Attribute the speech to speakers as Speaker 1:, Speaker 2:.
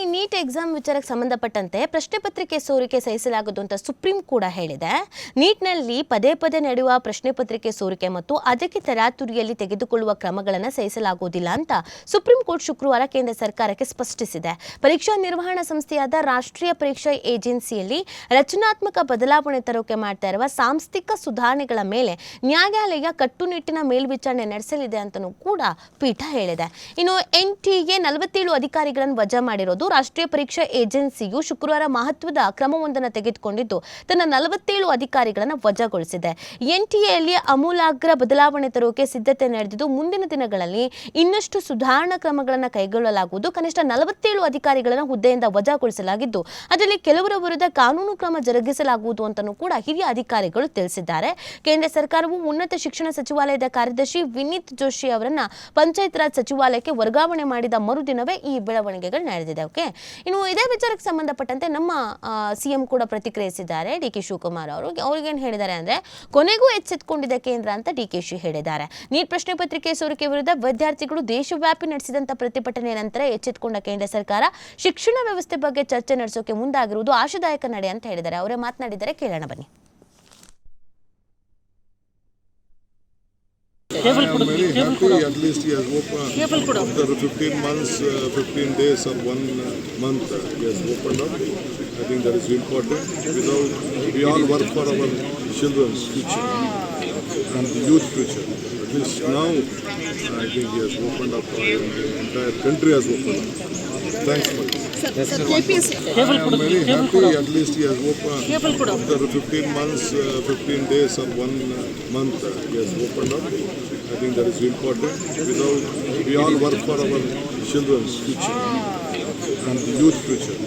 Speaker 1: ಈ NEET exam ವಿಚಾರಕ್ಕೆ ಸಂಬಂಧಪಟ್ಟಂತೆ ಪ್ರಶ್ನೆ ಪತ್ರಿಕೆ ಸೋರಿಕೆ ಸಹಿಸಲಾಗದು ಅಂತ ಸುಪ್ರೀಂ ಕೂಡ ಹೇಳಿದೆ. ನೀಟ್ನಲ್ಲಿ ಪದೇ ಪದೇ ನಡೆಯುವ ಪ್ರಶ್ನೆ ಪತ್ರಿಕೆ ಸೋರಿಕೆ ಮತ್ತು ಅದಕ್ಕೆ ತರಾತುರಿಯಲ್ಲಿ ತೆಗೆದುಕೊಳ್ಳುವ ಕ್ರಮಗಳನ್ನು ಸಹಿಸಲಾಗುವುದಿಲ್ಲ ಅಂತ ಸುಪ್ರೀಂ ಕೋರ್ಟ್ ಶುಕ್ರವಾರ ಕೇಂದ್ರ ಸರ್ಕಾರಕ್ಕೆ ಸ್ಪಷ್ಟಿಸಿದೆ. ಪರೀಕ್ಷಾ ನಿರ್ವಹಣಾ ಸಂಸ್ಥೆಯಾದ ರಾಷ್ಟ್ರೀಯ ಪರೀಕ್ಷಾ ಏಜೆನ್ಸಿಯಲ್ಲಿ ರಚನಾತ್ಮಕ ಬದಲಾವಣೆ ತರೋಕೆ ಮಾಡ್ತಾ ಇರುವ ಸಾಂಸ್ಥಿಕ ಸುಧಾರಣೆಗಳ ಮೇಲೆ ನ್ಯಾಯಾಲಯ ಕಟ್ಟುನಿಟ್ಟಿನ ಮೇಲ್ವಿಚಾರಣೆ ನಡೆಸಲಿದೆ ಅಂತಲೂ ಕೂಡ ಪೀಠ ಹೇಳಿದೆ. ಇನ್ನು NTA 47 ಅಧಿಕಾರಿಗಳನ್ನು ವಜಾ ಮಾಡಿರೋದು. ರಾಷ್ಟ್ರೀಯ ಪರೀಕ್ಷಾ ಏಜೆನ್ಸಿಯು ಶುಕ್ರವಾರ ಮಹತ್ವದ ಕ್ರಮವೊಂದನ್ನು ತೆಗೆದುಕೊಂಡಿದ್ದು ತನ್ನ 47 ಅಧಿಕಾರಿಗಳನ್ನು ವಜಾಗೊಳಿಸಿದೆ. NTAಯಲ್ಲಿ ಆಮೂಲಾಗ್ರ ಬದಲಾವಣೆ ತರೋಕೆ ಸಿದ್ಧತೆ ನಡೆದಿದ್ದು ಮುಂದಿನ ದಿನಗಳಲ್ಲಿ ಇನ್ನಷ್ಟು ಸುಧಾರಣಾ ಕ್ರಮಗಳನ್ನು ಕೈಗೊಳ್ಳಲಾಗುವುದು. ಕನಿಷ್ಠ 47 ಅಧಿಕಾರಿಗಳನ್ನು ಹುದ್ದೆಯಿಂದ ವಜಾಗೊಳಿಸಲಾಗಿದ್ದು ಅದರಲ್ಲಿ ಕೆಲವರ ವಿರುದ್ಧ ಕಾನೂನು ಕ್ರಮ ಜರುಗಿಸಲಾಗುವುದು ಅಂತಲೂ ಕೂಡ ಹಿರಿಯ ಅಧಿಕಾರಿಗಳು ತಿಳಿಸಿದ್ದಾರೆ. ಕೇಂದ್ರ ಸರ್ಕಾರವು ಉನ್ನತ ಶಿಕ್ಷಣ ಸಚಿವಾಲಯದ ಕಾರ್ಯದರ್ಶಿ ವಿನೀತ್ ಜೋಶಿ ಅವರನ್ನ ಪಂಚಾಯತ್ ರಾಜ್ ಸಚಿವಾಲಯಕ್ಕೆ ವರ್ಗಾವಣೆ ಮಾಡಿದ ಮರುದಿನವೇ ಈ ಬೆಳವಣಿಗೆಗಳು ನಡೆದಿದೆ. ಇನ್ನು ಇದೇ ವಿಚಾರಕ್ಕೆ ಸಂಬಂಧಪಟ್ಟಂತೆ ನಮ್ಮ ಸಿಎಂ ಕೂಡ ಪ್ರತಿಕ್ರಿಯಿಸಿದ್ದಾರೆ. DK ಶಿವಕುಮಾರ್ ಅವ್ರಿಗೇನು ಹೇಳಿದ್ದಾರೆ ಅಂದ್ರೆ, ಕೊನೆಗೂ ಎಚ್ಚೆತ್ತುಕೊಂಡಿದೆ ಕೇಂದ್ರ ಅಂತ DKಶಿ ಹೇಳಿದ್ದಾರೆ. ನೀಟ್ ಪ್ರಶ್ನೆ ಪತ್ರಿಕೆ ಸೋರಿಕೆ ವಿರುದ್ಧ ವಿದ್ಯಾರ್ಥಿಗಳು ದೇಶವ್ಯಾಪಿ ನಡೆಸಿದಂತ ಪ್ರತಿಭಟನೆ ನಂತರ ಎಚ್ಚೆತ್ತುಕೊಂಡ ಕೇಂದ್ರ ಸರ್ಕಾರ ಶಿಕ್ಷಣ ವ್ಯವಸ್ಥೆ ಬಗ್ಗೆ ಚರ್ಚೆ ನಡೆಸೋಕೆ ಮುಂದಾಗಿರುವುದು ಆಶಾದಾಯಕ ನಡೆ ಅಂತ ಹೇಳಿದ್ದಾರೆ. ಅವರೇ ಮಾತನಾಡಿದ್ದಾರೆ, ಕೇಳೋಣ ಬನ್ನಿ.
Speaker 2: I am very happy at least he has opened after 15 months, 15 days or 1 month he has opened up. I think that is important. We all work for our children's future and the youth future. At least now I think he has opened up, the entire country has opened up. Thanks for this. I am very happy at least he has opened after 15 months, 15 days or 1 month he has opened up. I think that is important. We all work for our children's future and the youth future.